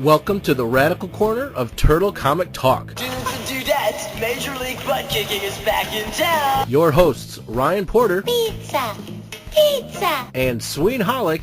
Welcome to the Radical Corner of Turtle Comic Talk. Dudes and dudettes, Major League Butt Kicking is back in town. Your hosts, Ryan Porter. Pizza. And Suine Hallock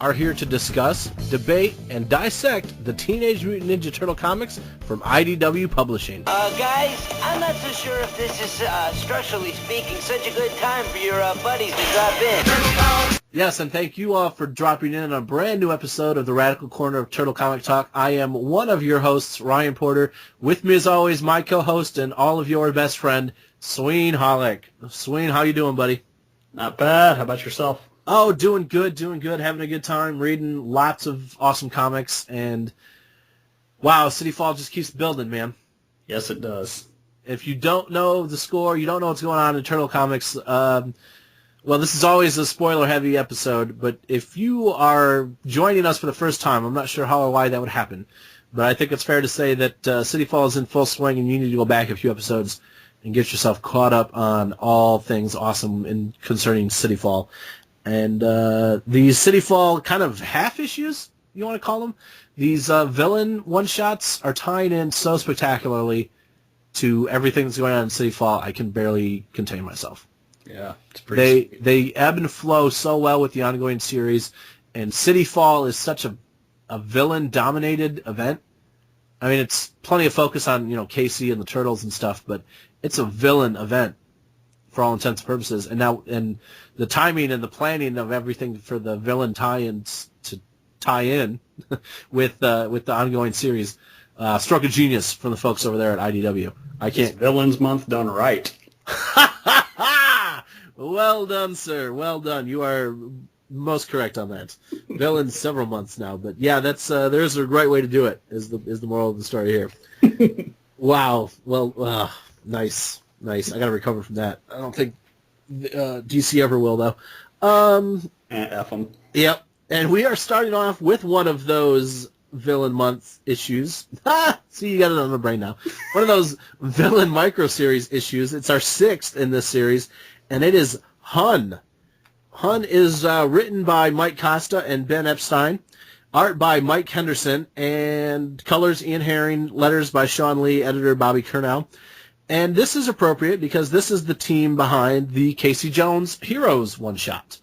are here to discuss, debate, and dissect the Teenage Mutant Ninja Turtle comics from IDW Publishing. Guys, I'm not so sure if this is, structurally speaking, such a good time for your, buddies to drop in. Yes, and thank you all for dropping in on a brand new episode of the Radical Corner of Turtle Comic Talk. I am one of your hosts, Ryan Porter. With me, as always, my co-host and all of your best friend, Suine Hallock. Suine, how you doing, buddy? Not bad. How about yourself? Oh, doing good, having a good time, reading lots of awesome comics, and wow, City Fall just keeps building, man. Yes, it does. If you don't know the score, you don't know what's going on in Turtle Comics, well, this is always a spoiler-heavy episode, but if you are joining us for the first time, I'm not sure how or why that would happen, but I think it's fair to say that City Fall is in full swing, and you need to go back a few episodes and get yourself caught up on all things awesome concerning City Fall. And these City Fall kind of half issues, you want to call them, these villain one-shots are tying in so spectacularly to everything that's going on in City Fall, I can barely contain myself. Yeah, it's pretty sweet. They ebb and flow so well with the ongoing series, and City Fall is such a villain-dominated event. I mean, it's plenty of focus on, Casey and the Turtles and stuff, but it's a villain event for all intents and purposes. And the timing and the planning of everything for the villain tie-ins to tie in with the ongoing series, stroke of genius from the folks over there at IDW. It's Villains Month done right. Well done, sir. Well done. You are most correct on that. Villains several months now, but yeah, that's there's a great way to do it. Is the moral of the story here? Wow. Well, nice. I got to recover from that. I don't think DC ever will, though. F them. Yep. And we are starting off with one of those Villain Month issues. See, you got it on the brain now. One of those Villain Micro-Series issues. It's our 6th in this series, and it is Hun. Hun is written by Mike Costa and Ben Epstein, art by Mike Henderson, and colors Ian Herring, letters by Sean Lee, editor Bobby Curnow. And this is appropriate because this is the team behind the Casey Jones Heroes one-shot.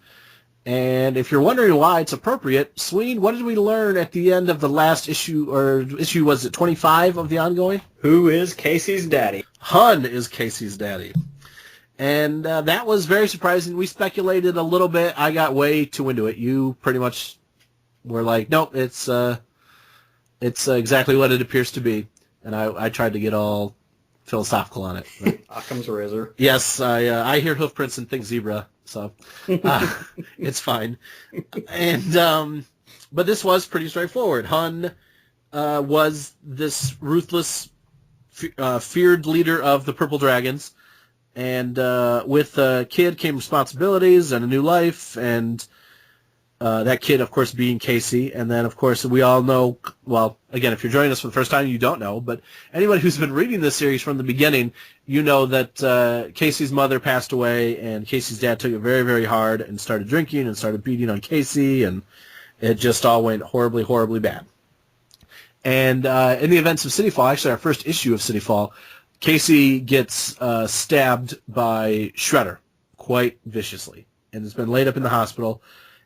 And if you're wondering why it's appropriate, Suine, what did we learn at the end of the last issue, or issue, was it 25 of the ongoing? Who is Casey's daddy? Hun is Casey's daddy. And that was very surprising. We speculated a little bit. I got way too into it. You pretty much were like, nope, it's exactly what it appears to be. And I tried to get all philosophical on it. Occam's razor. Yes, I hear hoof prints and think zebra, so it's fine. And but this was pretty straightforward. Hun was this ruthless, feared leader of the Purple Dragons, and with a kid came responsibilities and a new life, and that kid, of course, being Casey. And then, of course, we all know, well, again, if you're joining us for the first time, you don't know, but anybody who's been reading this series from the beginning, you know that Casey's mother passed away, and Casey's dad took it very, very hard and started drinking and started beating on Casey, and it just all went horribly, horribly bad. And in the events of City Fall, actually our first issue of City Fall, Casey gets stabbed by Shredder quite viciously and has been laid up in the hospital.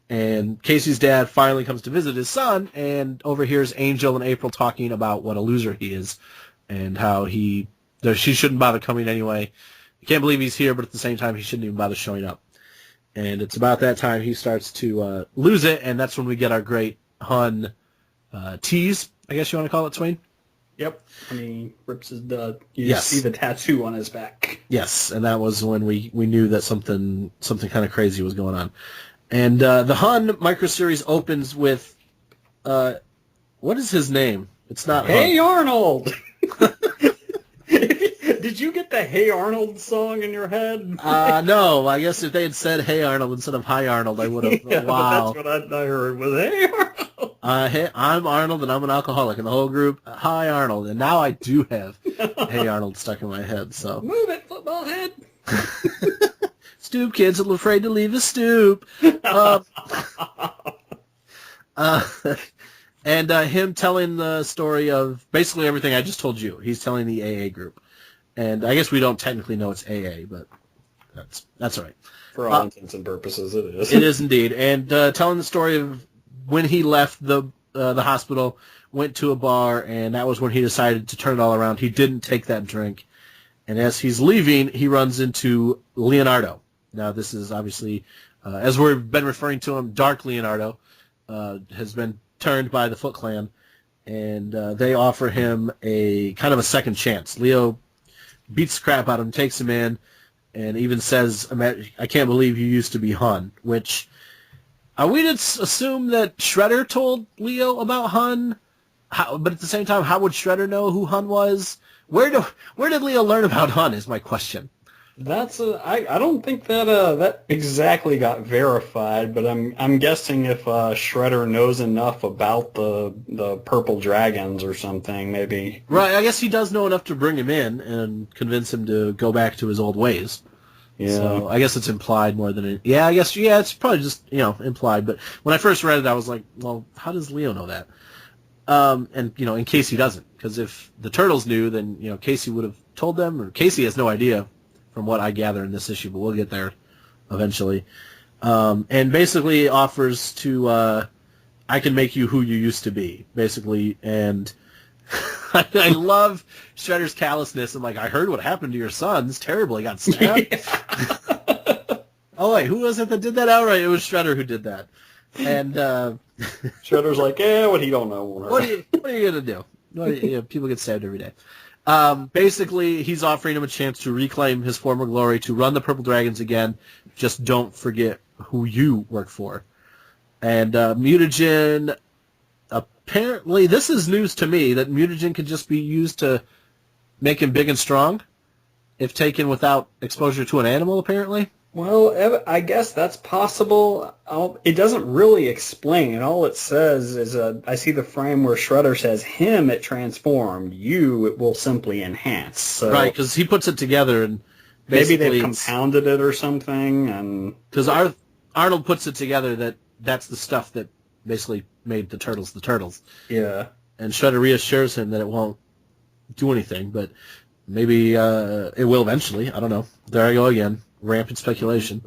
And Casey's dad finally comes to visit his son and overhears Angel and April talking about what a loser he is and how she shouldn't bother coming anyway. He can't believe he's here, but at the same time, he shouldn't even bother showing up. And it's about that time he starts to lose it, and that's when we get our great Hun tease, I guess you want to call it, Suine? Yep. And he rips you yes. see the tattoo on his back. Yes, and that was when we knew that something kind of crazy was going on. And the Hun micro-series opens with, what is his name? It's not Hey Hun. Arnold! Did you get the Hey Arnold song in your head? No, I guess if they had said Hey Arnold instead of Hi Arnold, I would have. Yeah, wow. but that's what I heard was Hey Arnold. Hey, I'm Arnold and I'm an alcoholic, and the whole group, Hi Arnold. And now I do have Hey Arnold stuck in my head. So move it, football head. Stoop kids are afraid to leave the stoop. And him telling the story of basically everything I just told you. He's telling the AA group. And I guess we don't technically know it's AA, but that's all right. For all intents and purposes, it is. It is indeed. And telling the story of when he left the hospital, went to a bar, and that was when he decided to turn it all around. He didn't take that drink. And as he's leaving, he runs into Leonardo. Now, this is obviously, as we've been referring to him, Dark Leonardo has been turned by the Foot Clan, and they offer him a kind of a second chance. Leo beats the crap out of him, takes him in, and even says, I can't believe you used to be Hun, which we did assume that Shredder told Leo about Hun, but at the same time, how would Shredder know who Hun was? Where did Leo learn about Hun is my question. I don't think that exactly got verified, but I'm guessing if Shredder knows enough about the purple dragons or something, maybe. Right, I guess he does know enough to bring him in and convince him to go back to his old ways. Yeah. So I guess it's implied more than it's probably just implied. But when I first read it, I was like, well, how does Leo know that? And in case he doesn't, because if the Turtles knew, then Casey would have told them, or Casey has no idea. From what I gather in this issue, but we'll get there eventually. And basically offers to, I can make you who you used to be, basically. And I love Shredder's callousness. I'm like, I heard what happened to your son. It's terrible. He got stabbed. Yeah. Oh, wait, who was it that did that outright? It was Shredder who did that. And Shredder's like, what he don't know. What are you going to do? People get stabbed every day. Basically, he's offering him a chance to reclaim his former glory, to run the Purple Dragons again. Just don't forget who you work for. And mutagen, apparently, this is news to me, that mutagen can just be used to make him big and strong, if taken without exposure to an animal, apparently. Well, I guess that's possible. It doesn't really explain. All it says is, I see the frame where Shredder says, him it transformed, you it will simply enhance. So right, because he puts it together and maybe they've compounded it or something. And because Arnold puts it together that's the stuff that basically made the Turtles the Turtles. Yeah. And Shredder reassures him that it won't do anything, but maybe it will eventually. I don't know. There I go again. Rampant speculation.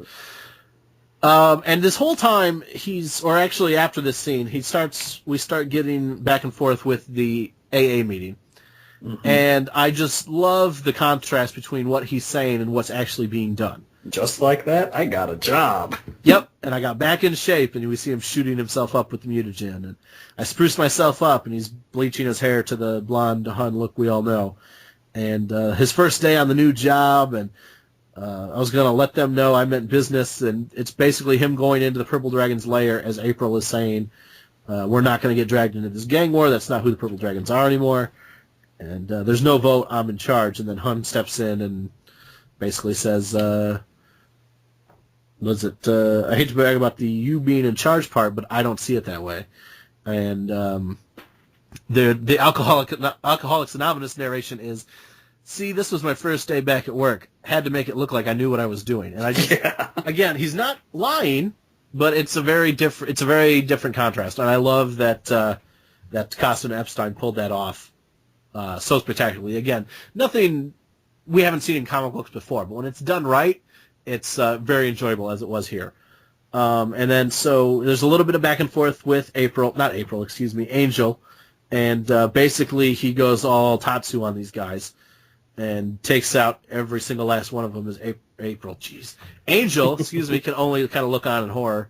And this whole time, after this scene, we start getting back and forth with the AA meeting. Mm-hmm. And I just love the contrast between what he's saying and what's actually being done. Just like that, I got a job. Yep, and I got back in shape, and we see him shooting himself up with the mutagen. And I spruced myself up, and he's bleaching his hair to the blonde Hun look we all know. And his first day on the new job, and I was going to let them know I meant business, and it's basically him going into the Purple Dragon's lair, as April is saying, we're not going to get dragged into this gang war, that's not who the Purple Dragons are anymore, and there's no vote, I'm in charge. And then Hun steps in and basically says, I hate to brag about the you being in charge part, but I don't see it that way. And the Alcoholics Anonymous narration is, see, this was my first day back at work. Had to make it look like I knew what I was doing. And I just, again, he's not lying, but it's a very different contrast. And I love that Costa and Epstein pulled that off so spectacularly. Again, nothing we haven't seen in comic books before, but when it's done right, it's very enjoyable, as it was here. And then so there's a little bit of back and forth with Angel. And basically he goes all Tatsu on these guys. And takes out every single last one of them as April. Jeez. Angel, can only kind of look on in horror,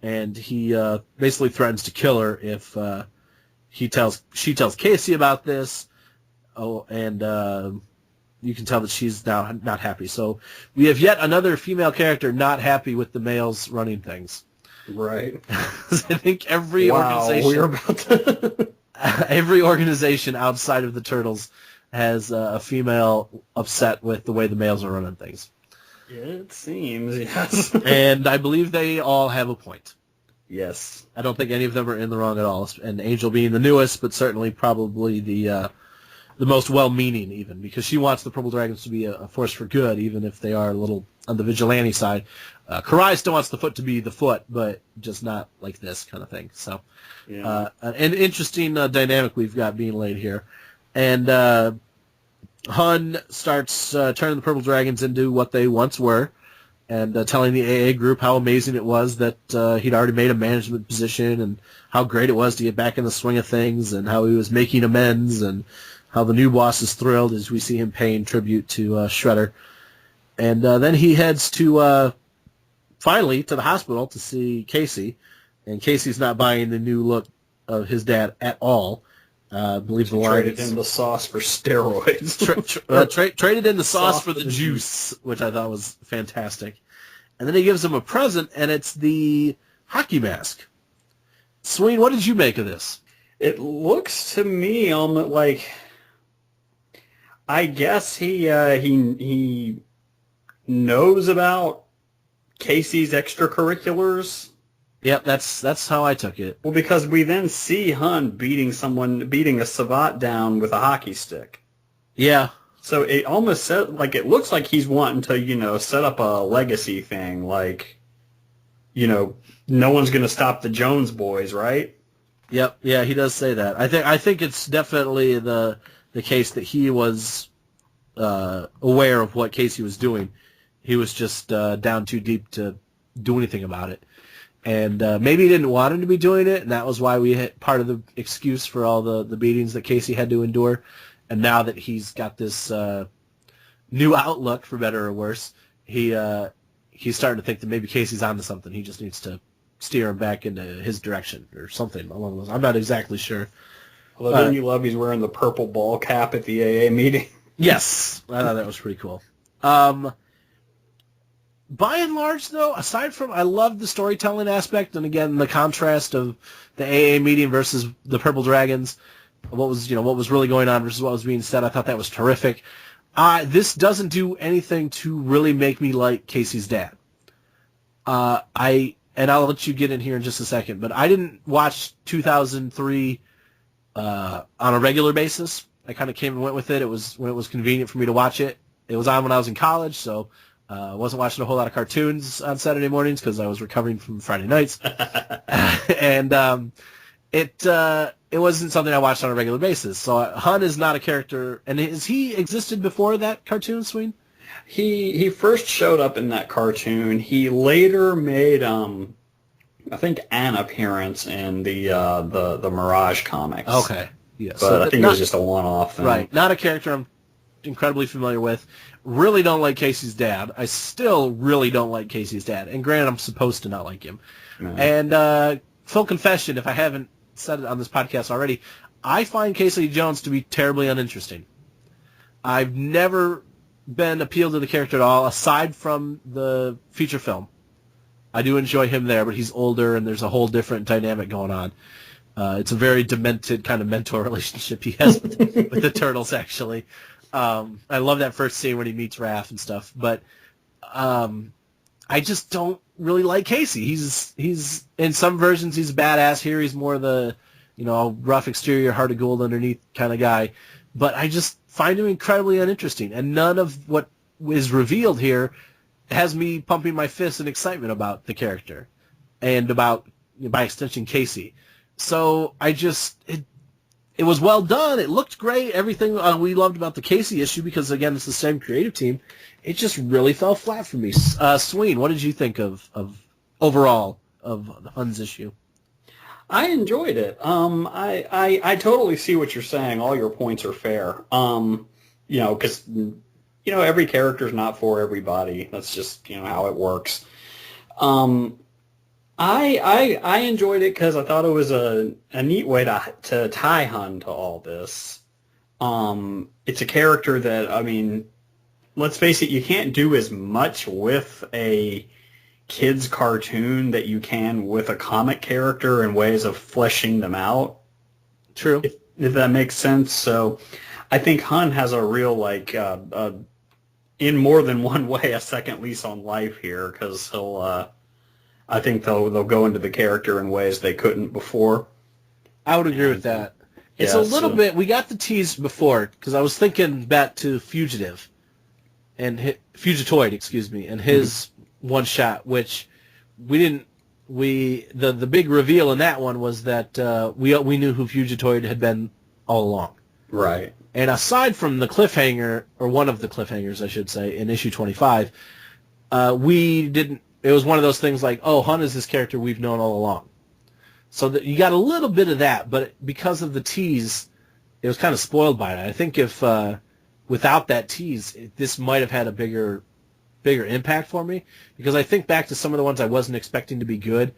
and he basically threatens to kill her if she tells Casey about this. Oh, and you can tell that she's now not happy. So we have yet another female character not happy with the males running things. Right. I think every organization outside of the Turtles has a female upset with the way the males are running things. It seems, yes. And I believe they all have a point. Yes. I don't think any of them are in the wrong at all. And Angel being the newest, but certainly probably the the most well-meaning, even, because she wants the Purple Dragons to be a force for good, even if they are a little on the vigilante side. Karai still wants the Foot to be the Foot, but just not like this kind of thing. So, an interesting dynamic we've got being laid here. And Hun starts turning the Purple Dragons into what they once were, and telling the AA group how amazing it was that he'd already made a management position, and how great it was to get back in the swing of things, and how he was making amends, and how the new boss is thrilled as we see him paying tribute to Shredder. And then he heads to, finally, to the hospital to see Casey, and Casey's not buying the new look of his dad at all. I believe the line traded in the sauce for steroids. Traded in the sauce for the juice, which I thought was fantastic. And then he gives him a present, and it's the hockey mask. Suine, what did you make of this? It looks to me like, I guess he knows about Casey's extracurriculars. Yep, that's how I took it. Well, because we then see Hun beating a Savate down with a hockey stick. Yeah. So it almost it looks like he's wanting to, set up a legacy thing, like, no one's going to stop the Jones boys, right? Yep. Yeah, he does say that. I think it's definitely the case that he was aware of what Casey was doing. He was just down too deep to do anything about it. And maybe he didn't want him to be doing it, and that was why we hit part of the excuse for all the beatings that Casey had to endure. And now that he's got this new outlook, for better or worse, he's starting to think that maybe Casey's onto something. He just needs to steer him back into his direction or something along those. I'm not exactly sure. Although didn't you love he's wearing the purple ball cap at the AA meeting? Yes, I thought that was pretty cool. By and large, though, aside from I love the storytelling aspect, and again the contrast of the AA meeting versus the Purple Dragons, what was really going on versus what was being said, I thought that was terrific. This doesn't do anything to really make me like Casey's dad. I'll let you get in here in just a second, but I didn't watch 2003 on a regular basis. I kind of came and went with it. It was when it was convenient for me to watch it. It was on when I was in college, so I wasn't watching a whole lot of cartoons on Saturday mornings because I was recovering from Friday nights. And it wasn't something I watched on a regular basis. So Hun is not a character. And has he existed before that cartoon, Suine? He first showed up in that cartoon. He later made I think an appearance in the Mirage comics. Okay. Yeah. But so I think it was just a one-off thing. Right. Not a character I'm incredibly familiar with. Really don't like Casey's dad. I still really don't like Casey's dad. And granted, I'm supposed to not like him. Mm-hmm. And full confession, if I haven't said it on this podcast already, I find Casey Jones to be terribly uninteresting. I've never been appealed to the character at all, aside from the feature film. I do enjoy him there, but he's older, and there's a whole different dynamic going on. It's a very demented kind of mentor relationship he has with the Turtles, actually. I love that first scene when he meets Raph and stuff, but I just don't really like Casey. He's in some versions he's a badass. Here he's more the rough exterior, heart of gold underneath kind of guy. But I just find him incredibly uninteresting, and none of what is revealed here has me pumping my fists in excitement about the character and about, by extension, Casey. So it was well done. It looked great. Everything we loved about the Casey issue, because again, it's the same creative team. It just really fell flat for me. Suine, what did you think of overall of the Hun's issue? I enjoyed it. I totally see what you're saying. All your points are fair. Because every character's not for everybody. That's just how it works. I enjoyed it because I thought it was a neat way to tie Hun to all this. It's a character that, let's face it, you can't do as much with a kid's cartoon that you can with a comic character in ways of fleshing them out. True. If that makes sense. So I think Hun has a real, in more than one way, a second lease on life here, because I think they'll go into the character in ways they couldn't before. I would agree with that. It's a little bit. We got the tease before because I was thinking back to Fugitive and Fugitoid, excuse me, and his one shot, which we didn't. The big reveal in that one was that we knew who Fugitoid had been all along. Right. And aside from the cliffhanger, or one of the cliffhangers, I should say, in issue 25, we didn't. It was one of those things like, oh, Hun is this character we've known all along. So that you got a little bit of that, but because of the tease, it was kind of spoiled by it. I think if without that tease, this might have had a bigger impact for me, because I think back to some of the ones I wasn't expecting to be good,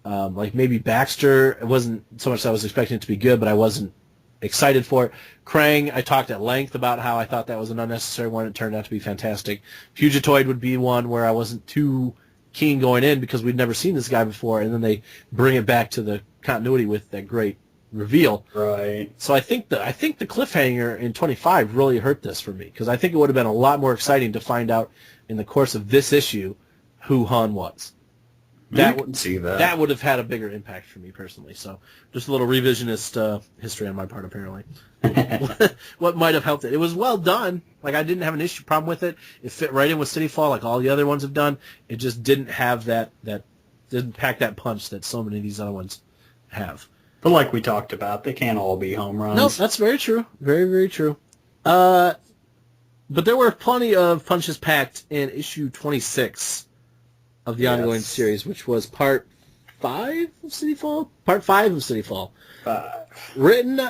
like maybe Baxter. It wasn't so much that I was expecting it to be good, but I wasn't excited for it. Krang, I talked at length about how I thought that was an unnecessary one. It turned out to be fantastic. Fugitoid would be one where I wasn't too keen going in because we'd never seen this guy before, and then they bring it back to the continuity with that great reveal. Right. So I think the cliffhanger in 25 really hurt this for me, because I think it would have been a lot more exciting to find out in the course of this issue who Han was. That would see that. That would have had a bigger impact for me personally. So just a little revisionist history on my part, apparently. What might have helped it? It was well done. Like, I didn't have an problem with it. It fit right in with City Fall, like all the other ones have done. It just didn't have that didn't pack that punch that so many of these other ones have. But like we talked about, they can't all be home runs. No, that's very true. Very, very true. But there were plenty of punches packed in issue 26 of the ongoing series, which was part 5 of City Fall? Part 5 of City Fall. 5. Written,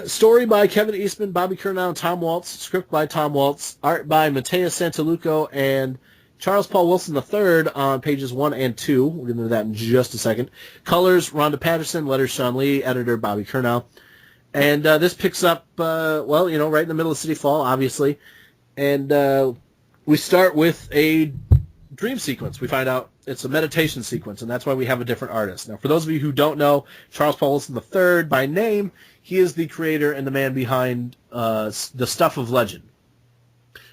story by Kevin Eastman, Bobby Curnow, and Tom Waltz. Script by Tom Waltz. Art by Matteo Santaluco and Charles Paul Wilson III on pages 1 and 2. We'll get into that in just a second. Colors, Rhonda Patterson. Letters, Sean Lee. Editor, Bobby Curnow. And this picks up, right in the middle of City Fall, obviously. And we start with a dream sequence. We find out it's a meditation sequence, and that's why we have a different artist. Now, for those of you who don't know, Charles Paul Wilson III, by name, he is the creator and the man behind the Stuff of Legend,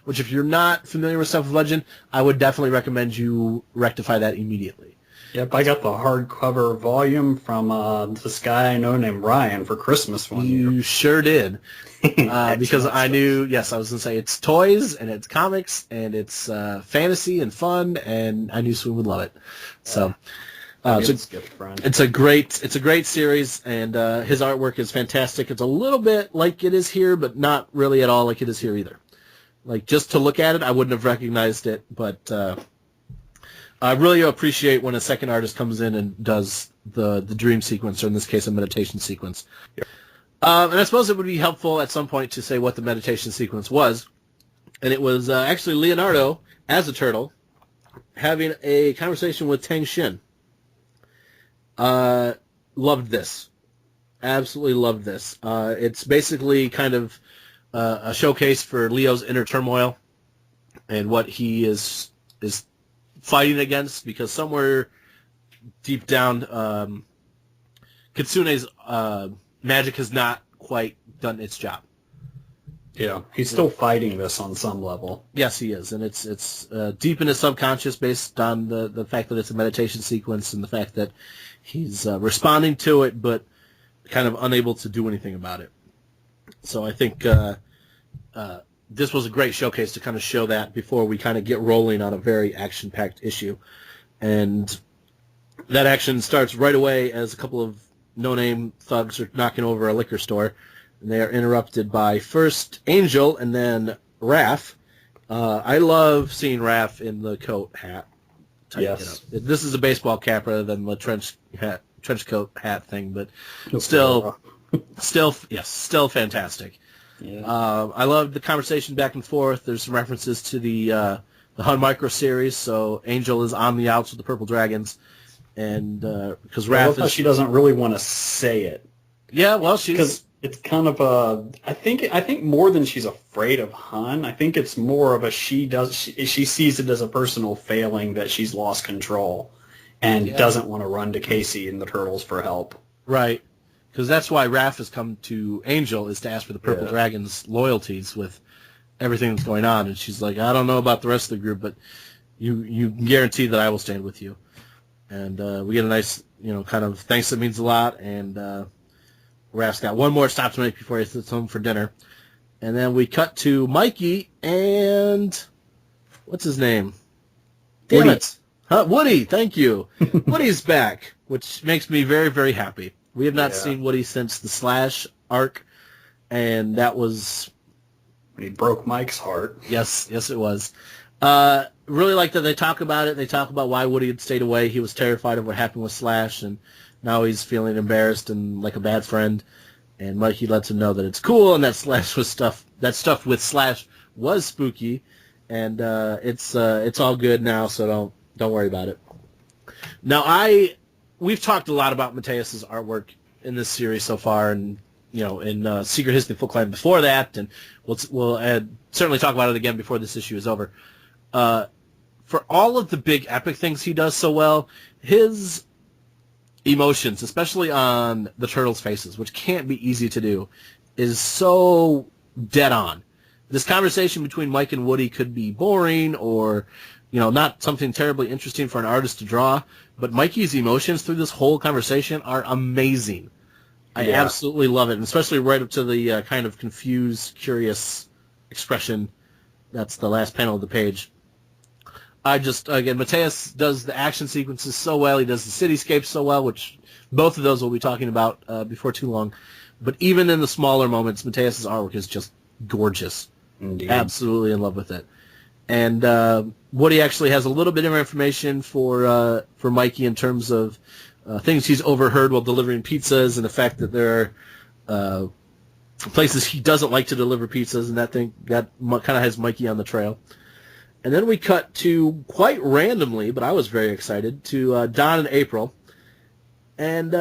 which if you're not familiar with Stuff of Legend, I would definitely recommend you rectify that immediately. Yep, I got the hardcover volume from this guy I know named Ryan for Christmas one year. You sure did. Because I knew, yes, I was going to say it's toys and it's comics and it's fantasy and fun, and I knew Suine would love it. So it's a great series, and his artwork is fantastic. It's a little bit like it is here, but not really at all like it is here either. Like, just to look at it, I wouldn't have recognized it, but I really appreciate when a second artist comes in and does the dream sequence, or in this case, a meditation sequence. Yeah. And I suppose it would be helpful at some point to say what the meditation sequence was. And it was actually Leonardo, as a turtle, having a conversation with Tang Shin. Loved this. Absolutely loved this. It's basically kind of a showcase for Leo's inner turmoil and what he is fighting against, because somewhere deep down, Kitsune's magic has not quite done its job. Yeah, he's still fighting this on some level. Yes, he is, and it's deep in his subconscious, based on the fact that it's a meditation sequence and the fact that he's responding to it, but kind of unable to do anything about it. So I think this was a great showcase to kind of show that before we kind of get rolling on a very action-packed issue. And that action starts right away as a couple of no-name thugs are knocking over a liquor store, and they are interrupted by first Angel and then Raph. I love seeing Raph in the coat hat type. Yes. This is a baseball cap rather than the trench coat hat thing, but still fantastic. Yeah. I love the conversation back and forth. There's some references to the Hun Micro series, so Angel is on the outs with the Purple Dragons, and because Raph she doesn't really want to say it. Yeah, well, because it's kind of I think more than she's afraid of Han, I think it's more of a she sees it as a personal failing that she's lost control and doesn't want to run to Casey and the Turtles for help. Right. Because that's why Raph has come to Angel, is to ask for the Purple Dragon's loyalties with everything that's going on. And she's like, I don't know about the rest of the group, but you guarantee that I will stand with you. And we get a nice, kind of thanks that means a lot. And Raph's got one more stop to make before he sits home for dinner. And then we cut to Mikey and... what's his name? Damn Woody. it. Woody, thank you. Woody's back, which makes me very, very happy. We have not seen Woody since the Slash arc, and that was... when he broke Mike's heart. Yes, it was. Really like that they talk about it. They talk about why Woody had stayed away. He was terrified of what happened with Slash, and now he's feeling embarrassed and like a bad friend. And Mikey lets him know that it's cool, and that stuff with Slash was spooky, and it's all good now. So don't worry about it. Now we've talked a lot about Mateus's artwork in this series so far, and in Secret History Full Climb before that, and we'll certainly talk about it again before this issue is over. For all of the big epic things he does so well, his emotions, especially on the turtles' faces, which can't be easy to do, is so dead on. This conversation between Mike and Woody could be boring or, not something terribly interesting for an artist to draw, but Mikey's emotions through this whole conversation are amazing. I absolutely love it, and especially right up to the kind of confused, curious expression. That's the last panel of the page. Mateus does the action sequences so well. He does the cityscapes so well, which both of those we'll be talking about before too long. But even in the smaller moments, Mateus's artwork is just gorgeous. Indeed. Absolutely in love with it. And Woody actually has a little bit of information for Mikey in terms of things he's overheard while delivering pizzas, and the fact that there are places he doesn't like to deliver pizzas, and that kind of has Mikey on the trail. And then we cut to, quite randomly, but I was very excited, to Don and April. And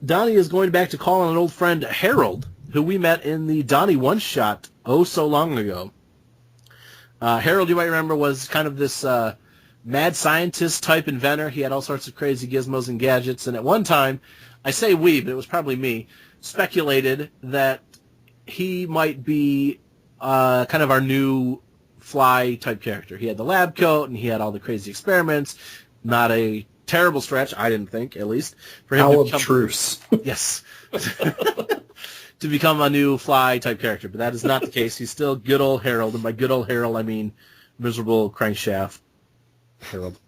Donnie is going back to call on an old friend, Harold, who we met in the Donnie one-shot so long ago. Harold, you might remember, was kind of this mad scientist-type inventor. He had all sorts of crazy gizmos and gadgets. And at one time, I say we, but it was probably me, speculated that he might be kind of our new Fly type character. He had the lab coat and he had all the crazy experiments. Not a terrible stretch, I didn't think, at least, for him to become truce. Yes. To become a new Fly type character, but that is not the case. He's still good old Harold, and by good old Harold I mean miserable crankshaft Harold.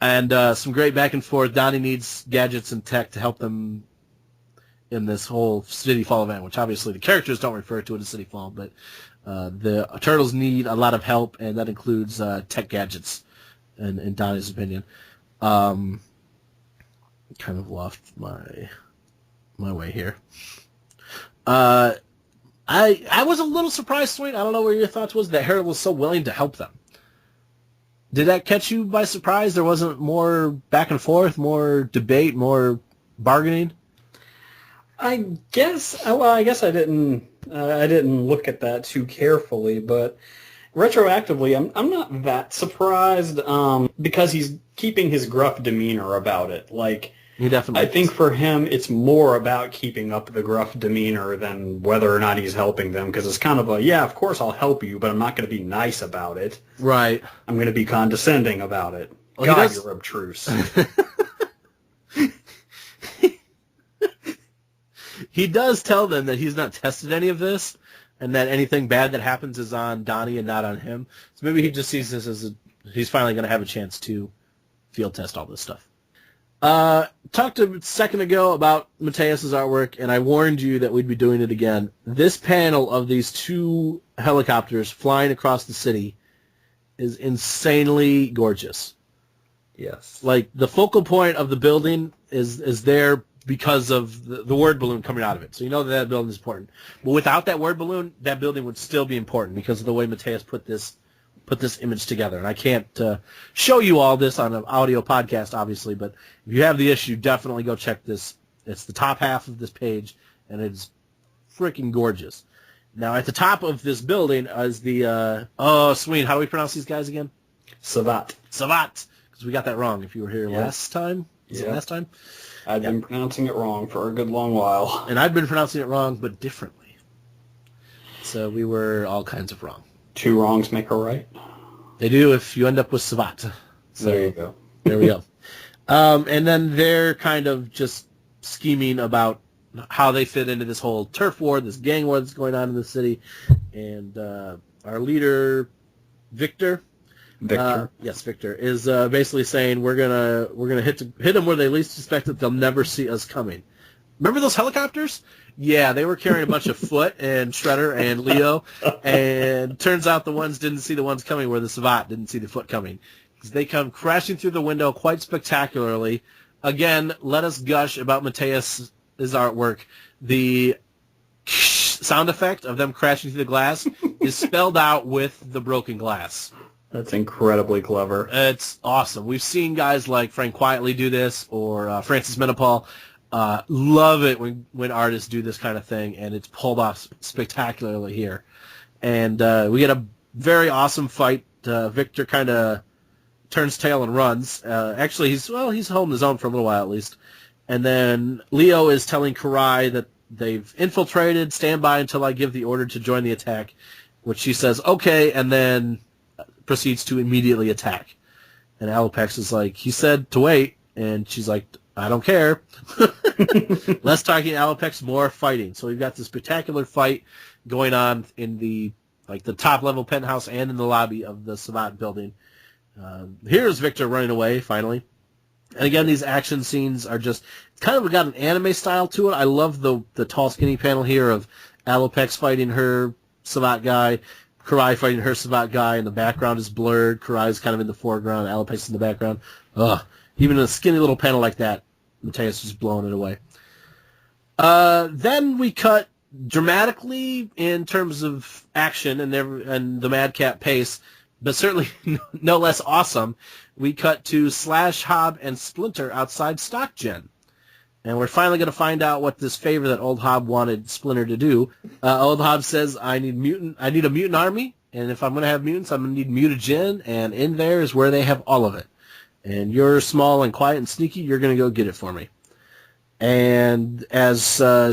And some great back and forth. Donnie needs gadgets and tech to help them in this whole City Fall event, which obviously the characters don't refer to it as City Fall, but the Turtles need a lot of help, and that includes tech gadgets, in Donnie's opinion. Kind of lost my way here. I was a little surprised, Suine. I don't know what your thoughts was, that Harold was so willing to help them. Did that catch you by surprise? There wasn't more back and forth, more debate, more bargaining? I guess I didn't look at that too carefully, but retroactively, I'm not that surprised because he's keeping his gruff demeanor about it. Like, he definitely I think for him, it's more about keeping up the gruff demeanor than whether or not he's helping them, because it's kind of of course I'll help you, but I'm not going to be nice about it. Right. I'm going to be condescending about it. Well, God, you're obtruse. He does tell them that he's not tested any of this, and that anything bad that happens is on Donnie and not on him. So maybe he just sees this as he's finally going to have a chance to field test all this stuff. Talked a second ago about Mateus's artwork, and I warned you that we'd be doing it again. This panel of these two helicopters flying across the city is insanely gorgeous. Yes. Like, the focal point of the building is there because of the word balloon coming out of it. So you know that building is important. But without that word balloon, that building would still be important because of the way Mateus put this image together. And I can't show you all this on an audio podcast, obviously, but if you have the issue, definitely go check this. It's the top half of this page, and it's freaking gorgeous. Now, at the top of this building is the... Suine, how do we pronounce these guys again? Savate. Savate, because we got that wrong if you were here last time. Was it last time? I've been pronouncing it wrong for a good long while. And I've been pronouncing it wrong, but differently. So we were all kinds of wrong. Two wrongs make a right. They do if you end up with Savate. So, there you go. There we go. And then they're kind of just scheming about how they fit into this whole turf war, this gang war that's going on in the city. And our leader, Victor, yes, Victor, is basically saying we're gonna hit them where they least suspect that they'll never see us coming. Remember those helicopters? Yeah, they were carrying a bunch of Foot and Shredder and Leo, and turns out the ones didn't see the ones coming where the Savate didn't see the Foot coming. They come crashing through the window quite spectacularly. Again, let us gush about Mateus's artwork. The sound effect of them crashing through the glass is spelled out with the broken glass. That's incredibly clever. It's awesome. We've seen guys like Frank Quietly do this, or Francis Menopal. Love it when artists do this kind of thing, and it's pulled off spectacularly here. And we get a very awesome fight. Victor kind of turns tail and runs. Actually, he's holding his own for a little while at least. And then Leo is telling Karai that they've infiltrated, stand by until I give the order to join the attack, which she says, okay, and then proceeds to immediately attack. And Alopex is like, he said to wait, and she's like, I don't care. Less talking Alopex, more fighting. So we've got this spectacular fight going on in the top level penthouse and in the lobby of the Savate building. Here's Victor running away, finally. And again, these action scenes are just kind of got an anime style to it. I love the tall, skinny panel here of Alopex fighting her Savate guy, Karai fighting her Savate guy, and the background is blurred. Karai's kind of in the foreground, Alopex in the background. Ugh. Even in a skinny little panel like that, Mateus is blowing it away. Then we cut dramatically in terms of action and the madcap pace, but certainly no less awesome. We cut to Slash, Hob, and Splinter outside StockGen. And we're finally going to find out what this favor that Old Hob wanted Splinter to do. Old Hob says, I need a mutant army, and if I'm going to have mutants, I'm going to need mutagen, and in there is where they have all of it. And you're small and quiet and sneaky, you're going to go get it for me. And as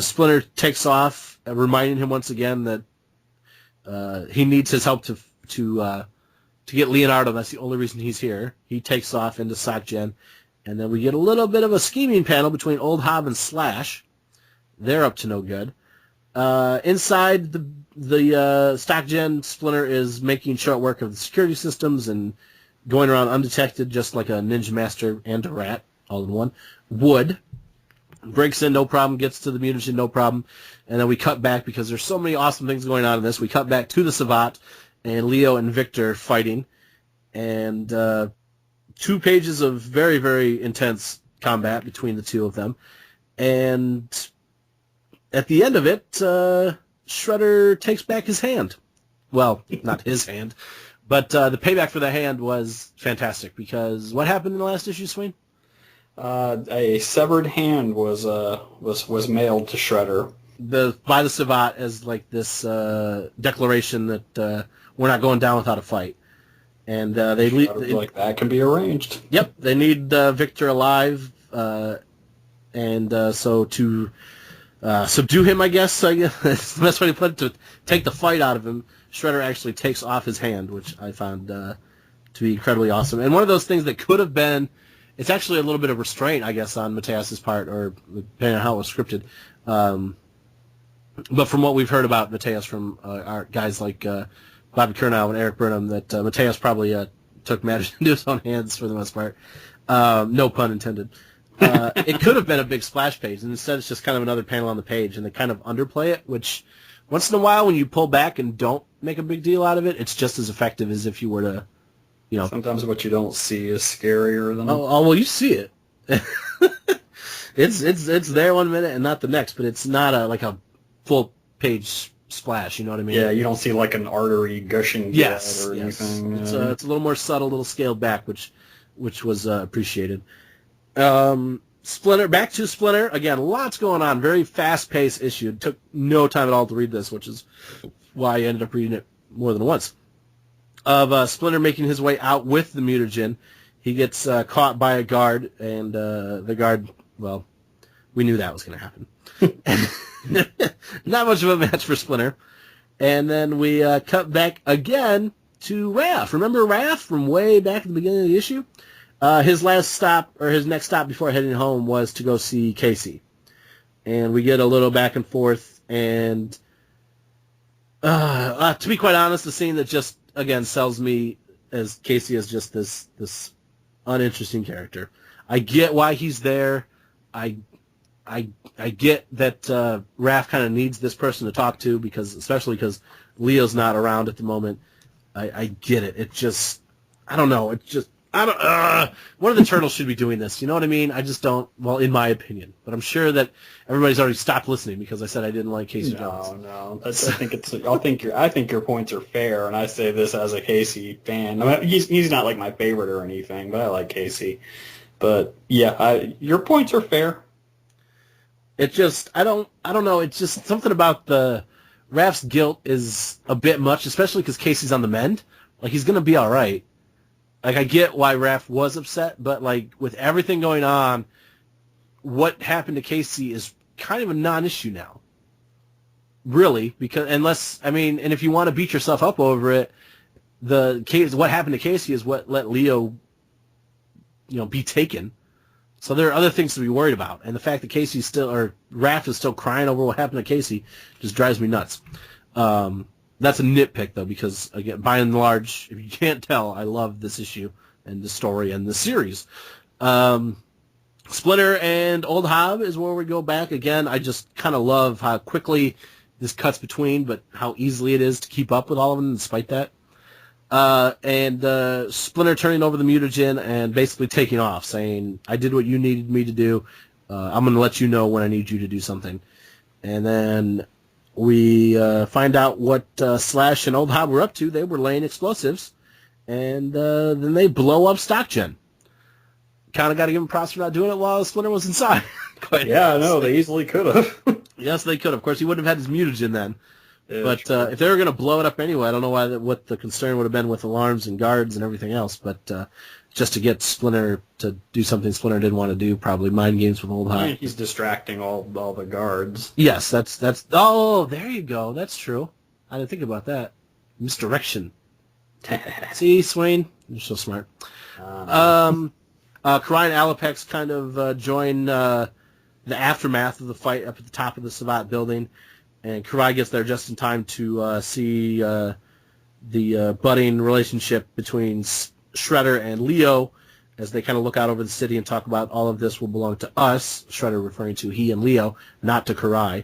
Splinter takes off, reminding him once again that he needs his help to get Leonardo, that's the only reason he's here, he takes off into StockGen. And then we get a little bit of a scheming panel between Old Hob and Slash. They're up to no good. Inside the StockGen, Splinter is making short work of the security systems and going around undetected, just like a ninja master and a rat, all in one. Wood breaks in, no problem, gets to the mutagen, no problem. And then we cut back, because there's so many awesome things going on in this, we cut back to the Savate and Leo and Victor fighting. And 2 pages of very, very intense combat between the two of them. And at the end of it, Shredder takes back his hand. Well, not his hand. But the payback for the hand was fantastic, because what happened in the last issue, Suine? A severed hand was mailed to Shredder By the Savate as like this declaration that we're not going down without a fight, and they like that can be arranged. Yep, they need Victor alive, and so to subdue him, I guess that's the best way to put it, to take the fight out of him. Shredder actually takes off his hand, which I found to be incredibly awesome. And one of those things that could have been, it's actually a little bit of restraint, I guess, on Mateus's part, or depending on how it was scripted. But from what we've heard about Mateus from our guys like Bobby Curnow and Eric Burnham, that Mateus probably took matters into his own hands for the most part. No pun intended. It could have been a big splash page, and instead it's just kind of another panel on the page, and they kind of underplay it, which once in a while when you pull back and don't make a big deal out of it, it's just as effective as if you were to, Sometimes what you don't see is scarier than... Oh well, you see it. It's there one minute and not the next, but it's not like a full page splash, you know what I mean? Yeah, you don't see like an artery gushing blood or anything. It's a little more subtle, a little scaled back, which was appreciated. Splinter, back to Splinter. Again, lots going on. Very fast-paced issue. It took no time at all to read this, which is why I ended up reading it more than once. Of Splinter making his way out with the mutagen. He gets caught by a guard, and the guard, well, we knew that was going to happen. Not much of a match for Splinter. And then we cut back again to Raph. Remember Raph from way back at the beginning of the issue? His last stop, or his next stop before heading home, was to go see Casey. and we get a little back and forth, and to be quite honest, the scene that just, again, sells me as Casey as just this uninteresting character. I get why he's there. I get that Raph kind of needs this person to talk to, especially because Leo's not around at the moment. I get it. It just, I don't know. It just, one of the Turtles should be doing this. You know what I mean? I just don't. Well, in my opinion, but I'm sure that everybody's already stopped listening because I said I didn't like Casey Jones. No. I think your points are fair, and I say this as a Casey fan. I mean, he's not like my favorite or anything, but I like Casey. But yeah, your points are fair. It just, I don't know. It's just something about the Raph's guilt is a bit much, especially because Casey's on the mend. Like, he's gonna be all right. Like, I get why Raph was upset, but, like, with everything going on, what happened to Casey is kind of a non-issue now. Really, because and if you want to beat yourself up over it, what happened to Casey is what let Leo, be taken. So there are other things to be worried about, and the fact that Raph is still crying over what happened to Casey just drives me nuts. That's a nitpick, though, because, again, by and large, if you can't tell, I love this issue and the story and the series. Splinter and Old Hob is where we go back. Again, I just kind of love how quickly this cuts between, but how easily it is to keep up with all of them despite that. And Splinter turning over the mutagen and basically taking off, saying, I did what you needed me to do. I'm going to let you know when I need you to do something. And then we find out what Slash and Old Hob were up to. They were laying explosives, and then they blow up StockGen. Kind of got to give them props for not doing it while Splinter was inside. Yeah, no, they easily could have. Yes, they could have. Of course, he wouldn't have had his mutagen then. Yeah, but if they were going to blow it up anyway, I don't know what the concern would have been with alarms and guards and everything else. But just to get Splinter to do something Splinter didn't want to do, probably mind games with Old Hob. I mean, he's distracting all the guards. Yes, that's. Oh, there you go. That's true. I didn't think about that. Misdirection. See, Suine, you're so smart. Karai and Alapex kind of join the aftermath of the fight up at the top of the Savate building. And Karai gets there just in time to see the budding relationship between Shredder and Leo as they kind of look out over the city and talk about all of this will belong to us, Shredder referring to he and Leo, not to Karai.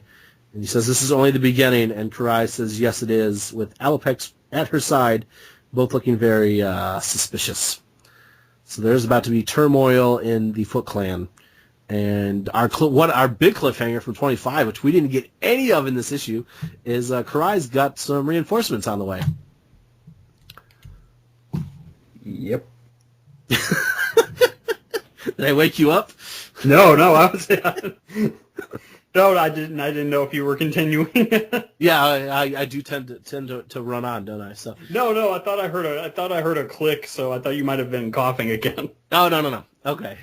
And he says this is only the beginning, and Karai says yes it is, with Alapex at her side, both looking very suspicious. So there's about to be turmoil in the Foot Clan. And our big cliffhanger from 25, which we didn't get any of in this issue, is Karai's got some reinforcements on the way. Yep. Did I wake you up? No, I was. No, I didn't. I didn't know if you were continuing. Yeah, I do tend to run on, don't I? So. No. I thought I heard a click, so I thought you might have been coughing again. Oh no. Okay.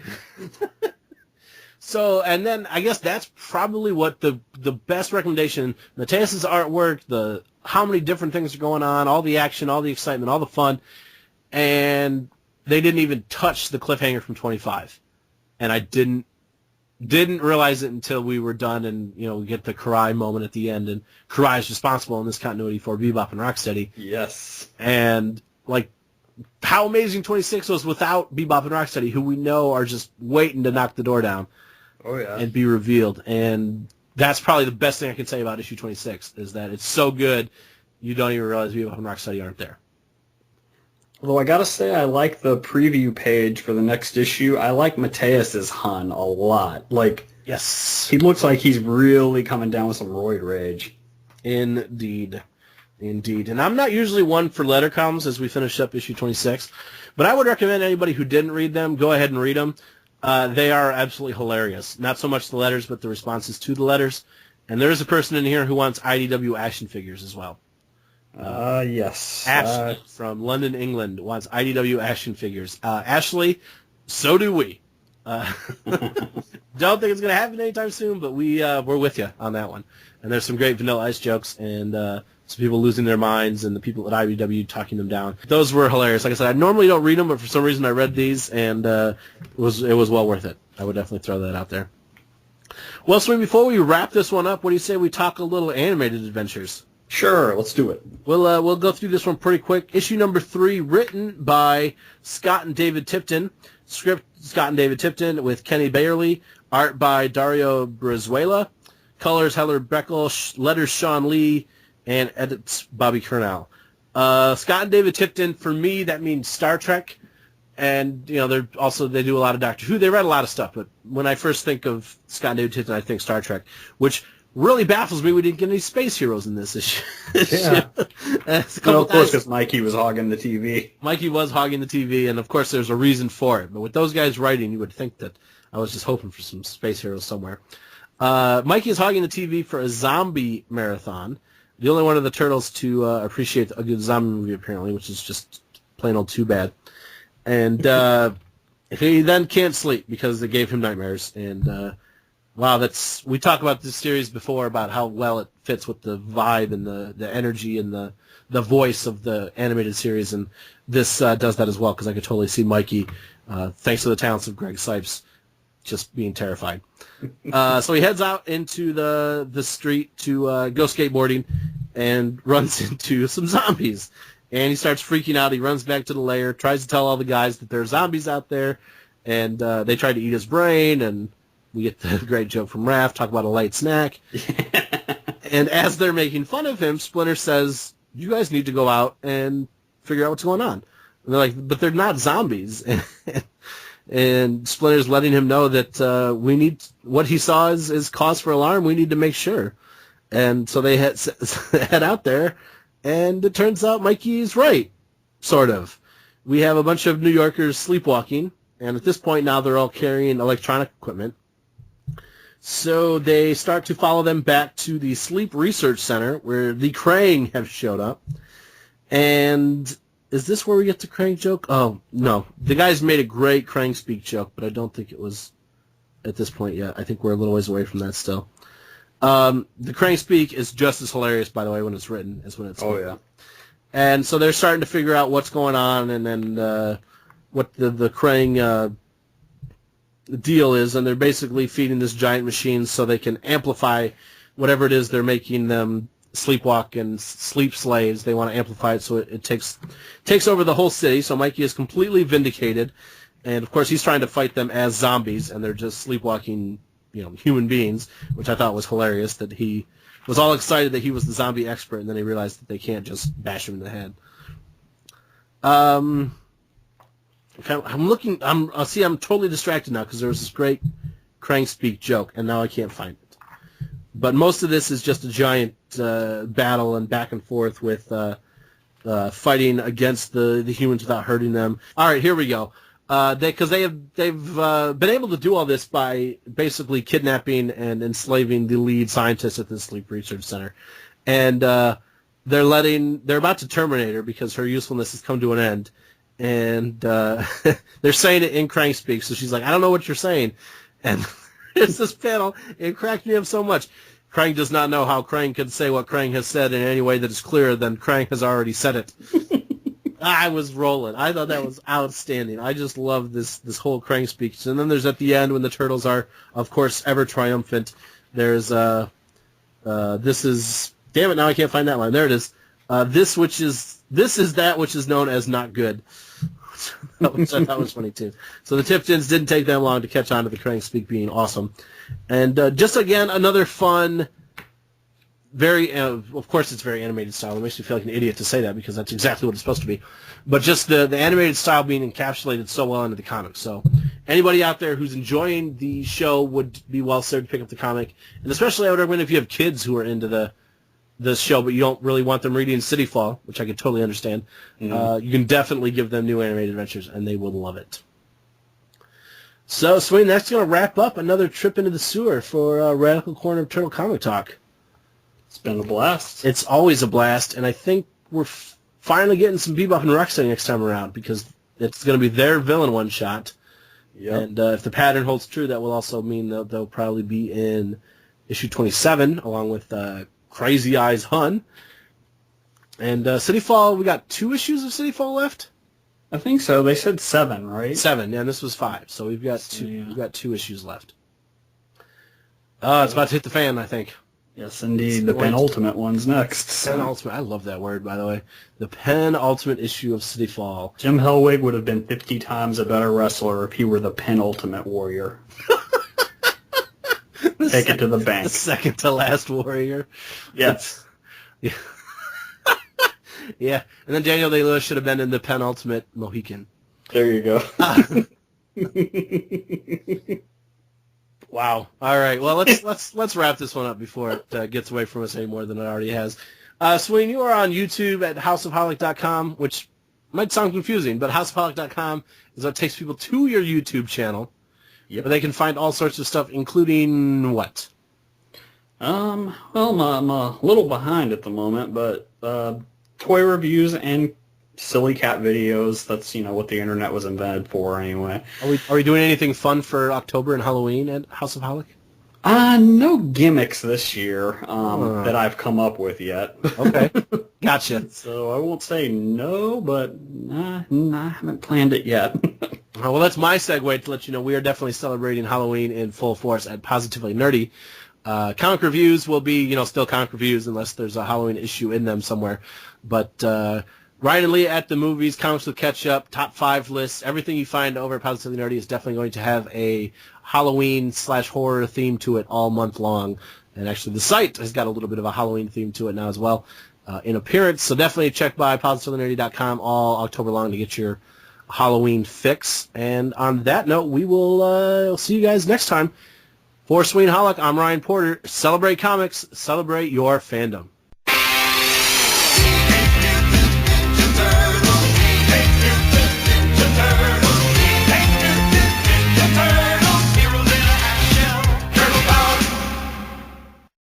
So, and then I guess that's probably what the best recommendation, Mateus's artwork, how many different things are going on, all the action, all the excitement, all the fun, and they didn't even touch the cliffhanger from 25. And I didn't realize it until we were done and, we get the Karai moment at the end, and Karai is responsible in this continuity for Bebop and Rocksteady. Yes. And, how amazing 26 was without Bebop and Rocksteady, who we know are just waiting to knock the door down. Oh, yeah. And be revealed. And that's probably the best thing I can say about issue 26, is that it's so good, you don't even realize Bebop and Rocksteady aren't there. Although I gotta say, I like the preview page for the next issue. I like Mateus's Hun a lot. Yes. He looks like he's really coming down with some roid rage. Indeed. And I'm not usually one for letter columns as we finish up issue 26, but I would recommend anybody who didn't read them, go ahead and read them. They are absolutely hilarious. Not so much the letters, but the responses to the letters. And there is a person in here who wants IDW action figures as well. Yes. Ashley from London, England wants IDW action figures. Ashley, so do we. Don't think it's going to happen anytime soon, but we're with you on that one. And there's some great Vanilla Ice jokes and some people losing their minds and the people at IDW talking them down. Those were hilarious. Like I said, I normally don't read them, but for some reason I read these, and it was well worth it. I would definitely throw that out there. Well, Swing, before we wrap this one up, what do you say we talk a little animated adventures? Sure, let's do it. We'll go through this one pretty quick. Issue number 3, written by Scott and David Tipton. Script, Scott and David Tipton with Kenny Bayerly. Art by Dario Brizuela. Colors, Heller Beckel. Letters, Sean Lee. And edits, Bobby Kernell. Scott and David Tipton, for me, that means Star Trek. And, you know, they do a lot of Doctor Who. They read a lot of stuff, but when I first think of Scott and David Tipton, I think Star Trek, which really baffles me we didn't get any space heroes in this issue. Yeah. No, of course, because Mikey was hogging the TV. Mikey was hogging the TV, and of course there's a reason for it. But with those guys writing, you would think that I was just hoping for some space heroes somewhere. Mikey is hogging the TV for a zombie marathon. The only one of the turtles to appreciate a good zombie movie, apparently, which is just plain old too bad. And he then can't sleep because it gave him nightmares. And wow, we talked about this series before about how well it fits with the vibe and the energy and the voice of the animated series, and this does that as well, because I could totally see Mikey, thanks to the talents of Greg Sipes, just being terrified. So he heads out into the street to go skateboarding and runs into some zombies. And he starts freaking out. He runs back to the lair, tries to tell all the guys that there are zombies out there, and they try to eat his brain, and we get the great joke from Raph, talk about a light snack. And as they're making fun of him, Splinter says, you guys need to go out and figure out what's going on. And they're like, but they're not zombies. And Splinter's letting him know that what he saw is cause for alarm. We need to make sure. And so they head out there, and it turns out Mikey's right, sort of. We have a bunch of New Yorkers sleepwalking, and at this point now they're all carrying electronic equipment. So they start to follow them back to the Sleep Research Center, where the Krang have showed up. And is this where we get the Krang joke? Oh, no. The guys made a great Krang speak joke, but I don't think it was at this point yet. I think we're a little ways away from that still. The Krang speak is just as hilarious, by the way, when it's written as when it's written. Oh, yeah. And so they're starting to figure out what's going on and then what the Krang deal is, and they're basically feeding this giant machine so they can amplify whatever it is they're making them sleepwalk and sleep slaves. They want to amplify it so it takes over the whole city. So Mikey is completely vindicated, and of course he's trying to fight them as zombies, and they're just sleepwalking, human beings, which I thought was hilarious, that he was all excited that he was the zombie expert, and then he realized that they can't just bash him in the head. I'm totally distracted now because there was this great Krang speak joke, and now I can't find it. But most of this is just a giant battle and back and forth with fighting against the humans without hurting them. All right, here we go. Because they've been able to do all this by basically kidnapping and enslaving the lead scientist at the Sleep Research Center, and they're about to terminate her because her usefulness has come to an end. And they're saying it in Krang speak, so she's like, I don't know what you're saying. And it's this panel, it cracked me up so much. Krang does not know how Krang can say what Krang has said in any way that is clearer than Krang has already said it. I was rolling. I thought that was outstanding. I just love this whole Krang speech. And then there's at the end when the turtles are, of course, ever triumphant. There's this is, damn it, now I can't find that line. There it is. This is that which is known as not good. Which I thought was funny too. So the Tiptons didn't take that long to catch on to the Krang speak being awesome. And just again, another fun, very, of course it's very animated style. It makes me feel like an idiot to say that because that's exactly what it's supposed to be. But just the animated style being encapsulated so well into the comic. So anybody out there who's enjoying the show would be well served to pick up the comic. And especially I would recommend if you have kids who are into the show, but you don't really want them reading City Fall, which I could totally understand. You can definitely give them New Animated Adventures, and they will love it. So, Suine, that's going to wrap up another trip into the sewer for Radical Corner of Turtle Comic Talk. It's been a blast. It's always a blast, and I think we're finally getting some Bebop and Rocksteady next time around, because it's going to be their villain one-shot. Yep. And if the pattern holds true, that will also mean they'll probably be in issue 27, along with Crazy Eyes Hun. And City Fall, we got 2 issues of City Fall left? I think so. They said 7, right? 7, yeah, and this was 5. So we've got 2 issues left. It's about to hit the fan, I think. Yes, indeed. The penultimate one's next. Penultimate. I love that word, by the way. The penultimate issue of City Fall. Jim Hellwig would have been 50 times a better wrestler if he were the penultimate warrior. Take it to the bank. The second to last warrior. Yes. Yeah. Yeah. And then Daniel Day-Lewis should have been in the penultimate Mohican. There you go. Wow. All right. Well, let's wrap this one up before it gets away from us any more than it already has. Suine, you are on YouTube at houseofhallock.com, which might sound confusing, but houseofhallock.com is what takes people to your YouTube channel. Yep. Where they can find all sorts of stuff, including what? Well, I'm a little behind at the moment, but toy reviews and silly cat videos. That's, what the internet was invented for anyway. Are we doing anything fun for October and Halloween at House of Hallock? No gimmicks this year that I've come up with yet. Okay. Gotcha. So I won't say no, but I haven't planned it yet. Well, that's my segue to let you know we are definitely celebrating Halloween in full force at Positively Nerdy. Comic reviews will be, still comic reviews unless there's a Halloween issue in them somewhere. But Ryan and Leah at the movies, Comics with Ketchup, top 5 lists, everything you find over at Positively Nerdy is definitely going to have a Halloween/horror theme to it all month long. And actually the site has got a little bit of a Halloween theme to it now as well in appearance. So definitely check by positivelynerdy.com all October long to get your Halloween fix. And on that note, we will see you guys next time. For Suine Hallock, I'm Ryan Porter. Celebrate comics. Celebrate your fandom.